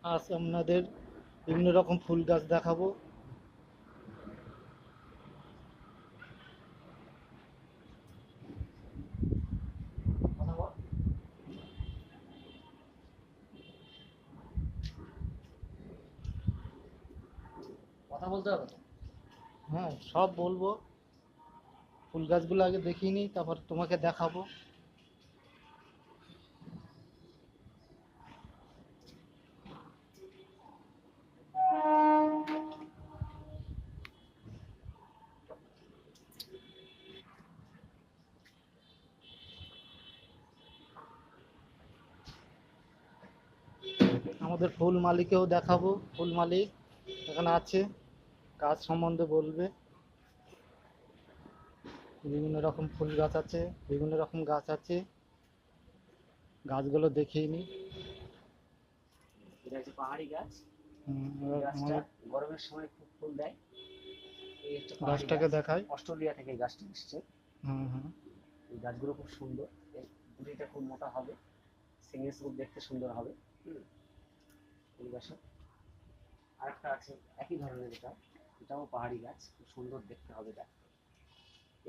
আজ আপনাদের বিভিন্ন রকম ফুল গাছ দেখাবো। কথা বলতে হবে তো। হ্যাঁ, সব বলবো। ফুল গাছগুলো আগে দেখিয়ে নিই, তারপর তোমাকে দেখাবো। আমাদের ফুল মালিকেও দেখাবো। ফুল মালিক এখানে আছে, গাছ সম্বন্ধে বলবে। বিভিন্ন রকম ফুল গাছ আছে, বিভিন্ন রকম গাছ আছে। গাছগুলো দেখিয়ে নিই। এটা হচ্ছে পাহাড়ি গাছ। এবার গাছটা আমাদের গরমের সময় খুব ফুল দেয়। এই হচ্ছে পাহাড়ি গাছটাকে গাছ। দেখাই। অস্ট্রেলিয়া থেকে এই গাছটা এসছে। হুম হুম। এই গাছগুলো খুব সুন্দর। এই গুড়িটা খুব মোটা হবে, সিঙ্গেল সুপ দেখতে সুন্দর হবে। এই গাছে আরেকটা আছে একই ধরনের, এটাও পাহাড়ি গাছ, খুব সুন্দর দেখতে হবে এটা।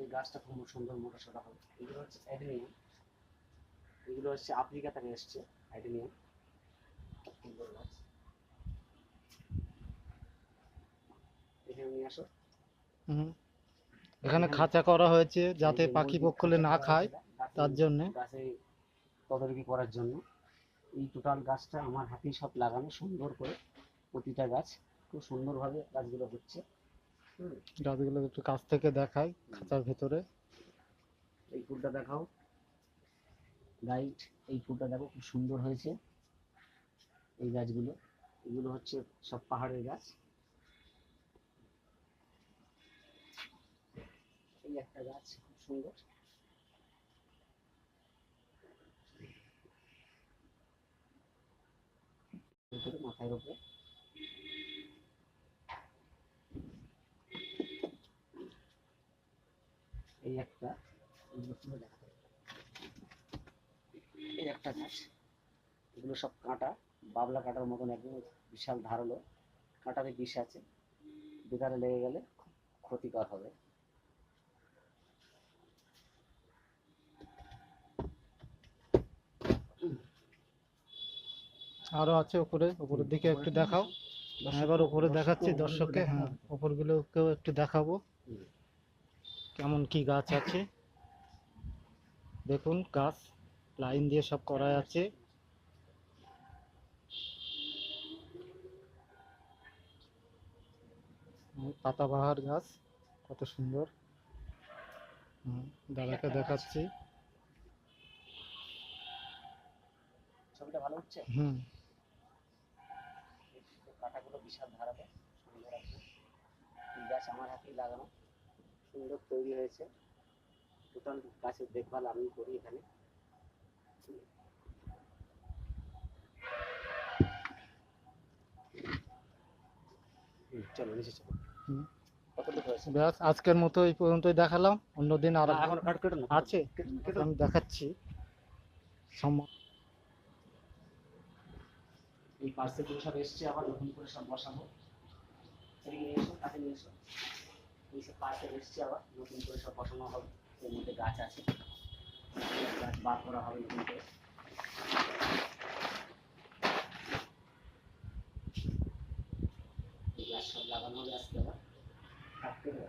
এই গাছটা খুব সুন্দর মোটা সোটা হবে। এগুলো হচ্ছে অ্যাডেনিয়াম। এগুলো হচ্ছে আফ্রিকা থেকে এসছে অ্যাডেনিয়াম, সুন্দর গাছ। এখানে নিয়ে আসো। হুম। এখানে খাঁচা করা হয়েছে এই যাতে যে পাখি মুরগির পক্ষলে খাঁচা না করা খায়, হয়েছে গাছে, তার জন্যে। গাছে তদারকি করার জন্য। এই টোটাল গাছটা আমার হাতেই সব লাগানো সুন্দর করে। প্রতিটা গাছ খুব সুন্দরভাবে গাছগুলো হচ্ছে। গাছগুলো একটু কাছ থেকে দেখাই, খাঁচার ভেতরে। এই ফুলটা দেখাও লাইট। এই ফুলটা দেখো খুব সুন্দর হয়েছে। এই গাছগুলো, এগুলো হচ্ছে সব পাহাড়ের গাছ। এই একটা গাছ খুব সুন্দর। মাথার উপরে এই একটা, এই একটা গাছ। এগুলো সব কাঁটা, বাবলা কাঁটার মতন একদম বিশাল ধারালো। কাঁটাতে বিষ আছে, বেকারে লেগে গেলে ক্ষতিকর হবে। আরো আছে উপরে, উপরের দিকে একটু দেখাও। এবার উপরে দেখাচ্ছি দর্শককে। হ্যাঁ, উপরগুলোকেও একটু দেখাবো কেমন কি গাছ আছে। দেখুন, গাছ লাইন দিয়ে সব করা আছে। পাতাবাহার গাছ, কত সুন্দর। দাদাকে দেখাচ্ছি। ছবিটা ভালো হচ্ছে। হুম। কাঁটাগুলো বিশাল ধারালো, সুন্দর আছে। এই গাছ আমার হাতেই লাগানো, সুন্দর তৈরি হয়েছে। টোটাল গাছের দেখভাল আমি করি এখানে। চলো নিচে চলো। কতটুকু হয়েছে? ব্যাস, আজকের মতো এই পর্যন্তই দেখালাম। অন্যদিন আর এখন কাট কেটে না আছে, আমি দেখাচ্ছি। এই পার্সেলগুলো সব এসছে, আবার নতুন করে সব বসাবো। এদিকে নিয়ে এসো, কাছে নিয়ে এসো। এই সব পার্সেল এসছে, আবার নতুন করে সব বসানো হবে। এর মধ্যে গাছ আছে, গাছ বার করা হবে নতুন করে। এই গাছ সব লাগানো হবে আজকে, আবার কাট কেটে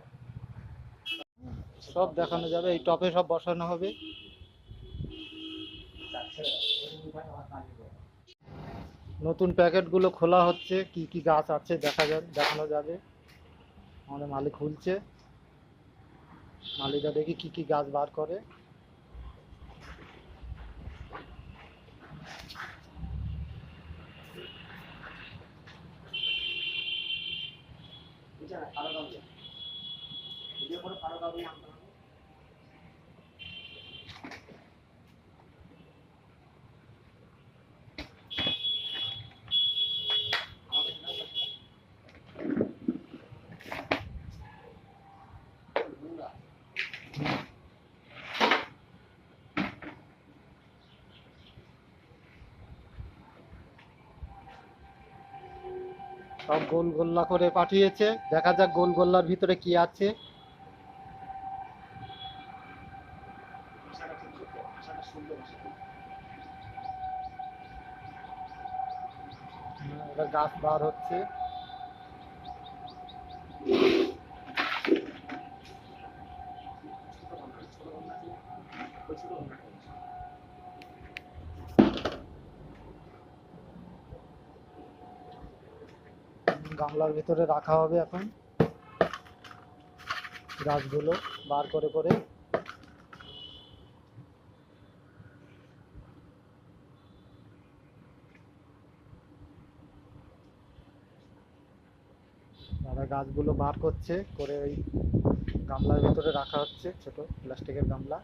সব দেখানো যাবে, এই টপে সব বসানো হবে। নতুন প্যাকেটগুলো খোলা হচ্ছে, কি কি গাছ আছে দেখানো যাবে। আমাদের মালিক খুলছে, মালিকরা দেখি কি কি গাছ বার করে। কালো কাগজ, ভিডিও করে কালো কাগজ আনতে হবে। সব গোল গোল্লা করে পাঠিয়েছে, দেখা যাক গোল গোল্লার ভিতরে কি আছে। আশাটা খুব ছোট, আশাটা সুন্দর আশা। এবার গাছ বার হচ্ছে। ছোট গন্ডা, ছোট গন্ডা আছে না? ওই ছোট গন্ডাটা হচ্ছে। গামলার ভিতরে রাখা হবে এখন গাছগুলো বার করে করে। দাদা গাছগুলো বার করছে করে ওই গামলার ভিতরে রাখা হচ্ছে, ছোট প্লাস্টিকের গামলা।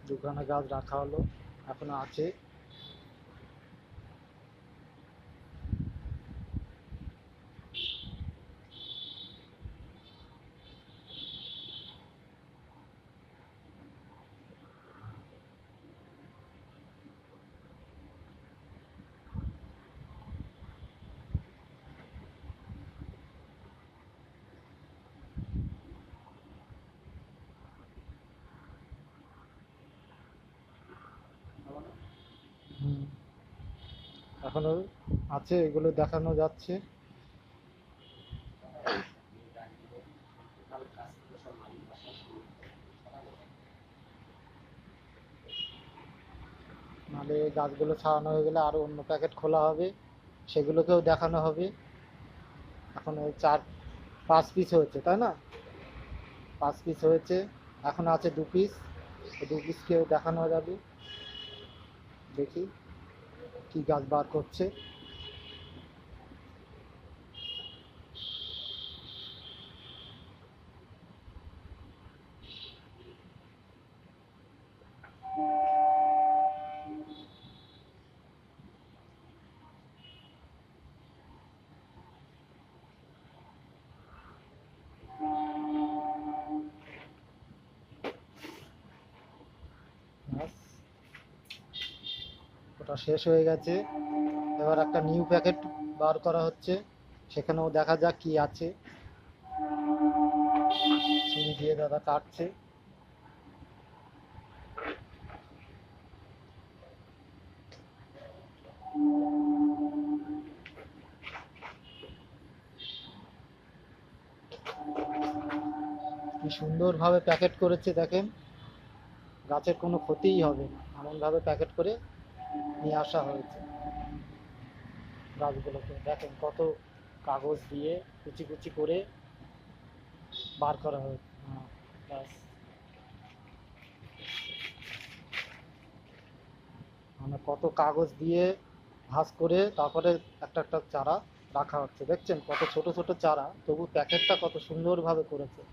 দুখানা গাছ রাখা হলো, এখনো আছে। হুম, এখনো আছে, এগুলো দেখানো যাচ্ছে। নাহলে এই গাছগুলো ছাড়ানো হয়ে গেলে আরো অন্য প্যাকেট খোলা হবে, সেগুলোকেও দেখানো হবে। এখন ওই 4-5 পিস হয়েছে তাই না? 5 পিস হয়েছে, এখন আছে 2 পিস। 2 পিসকেও দেখানো যাবে। দেখি কি গাছ বার করছে। ব্যাস, ওটা শেষ হয়ে গেছে। এবার একটা নিউ প্যাকেট বার করা হচ্ছে, সেখানেও দেখা যাক কি আছে। ছুরি দিয়ে দাদা কাটছে। কি সুন্দরভাবে প্যাকেট করেছে দেখেন, গাছের কোনো ক্ষতিই হবে না, এমনভাবে প্যাকেট করে নিয়ে আসা হয়েছে। গাছগুলোকে দেখেন কত কাগজ দিয়ে কুচি কুচি করে বার করা হয়েছে। হ্যাঁ, ব্যাস। মানে কত কাগজ দিয়ে ভাঁজ করে তারপরে একটা একটা চারা রাখা হচ্ছে, দেখছেন কত ছোট ছোট চারা, তবু প্যাকেটটা কত সুন্দরভাবে করেছে।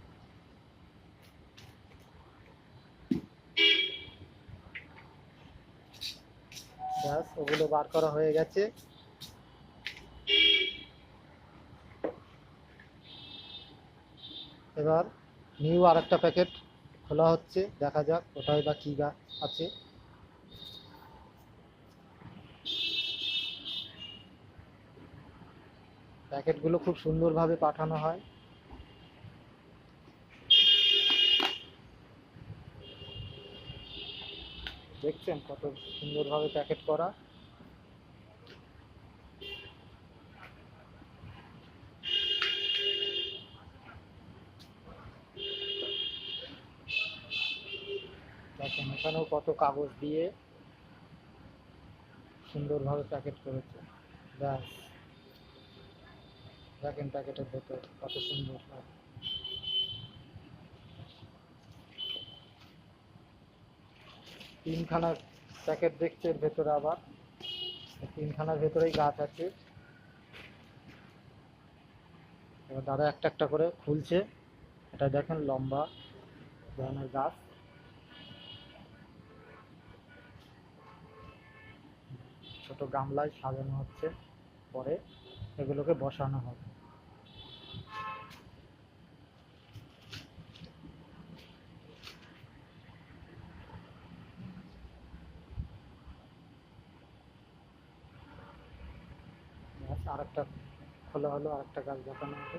ব্যাস, ওগুলো বার করা হয়ে গেছে। এবার নিউ আর একটা প্যাকেট খোলা হচ্ছে, দেখা যাক ওটাই বা কি গাছ আছে। প্যাকেটগুলো খুব সুন্দরভাবে পাঠানো হয়। দেখছেন কত সুন্দরভাবে প্যাকেট করা। দেখেন এখানেও কত কাগজ দিয়ে সুন্দরভাবে প্যাকেট করেছে। ব্যাস, দেখেন প্যাকেটের ভেতর কত সুন্দর। তিনখানা প্যাকেট দেখছে এর ভেতরে, আবার তিনখানার ভেতরেই গাছ আছে। এবার দাদা একটা একটা করে খুলছে। এটা দেখেন লম্বা ধরনের গাছ। ছোট গামলায় সাজানো হচ্ছে, পরে এগুলোকে বসানো হবে। আরেকটা খোলা হলো, আরেকটা গাছ দেখানো হবে।